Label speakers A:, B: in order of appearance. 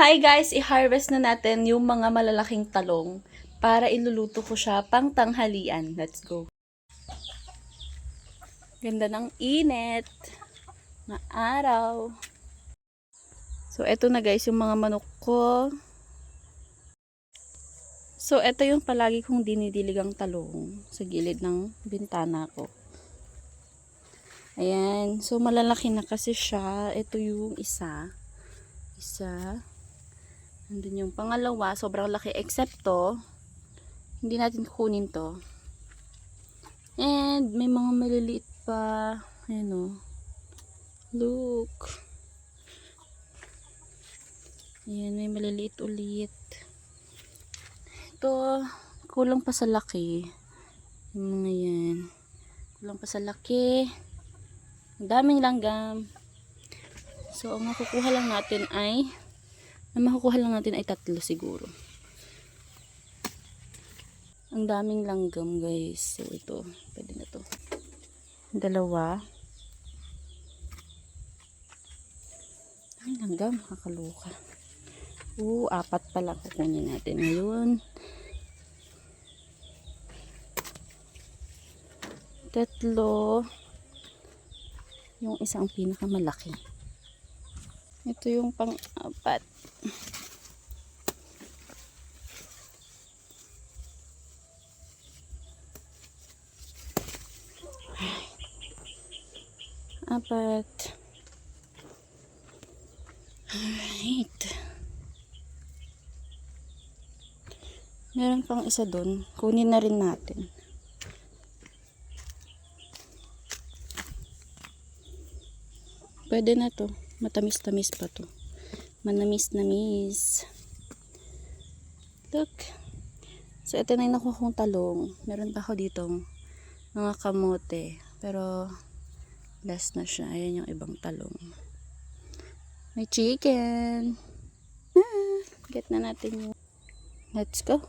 A: Hi guys, i-harvest na natin yung mga malalaking talong para iluluto ko siya pang tanghalian. Let's go. Ganda ng init na araw. So, eto na guys yung mga manok ko. So, eto yung palagi kong dinidiligang talong sa gilid ng bintana ko. Ayan. So, malalaki na kasi siya. Ito yung isa. Nandun yung pangalawa. Sobrang laki. Except to, hindi natin kukunin to. And, may mga maliliit pa. Ayan o. Look. Ayan, may maliliit ulit. Ito, kulang pa sa laki. Yung mga yan. Kulang pa sa laki. Ang daming langgam. So, ang makukuha lang natin ay tatlo siguro. Ang daming langgam guys. So, ito. Pwede na to. Dalawa. Ay, langgam. Nakakaluka. Apat pala kukunin natin ngayon. Tatlo. Yung isang pinakamalaki. Ito yung pang-apat. Apat. Alright. Meron pang isa dun. Kunin na rin natin. Pwede na to. Matamis-tamis pa to. Manamis-namis. Look. So, ito na yung nakuha kong talong. Meron pa ako ditong mga kamote. Pero, last na siya. Ayan yung ibang talong. May chicken. Get na natin yung... Let's go.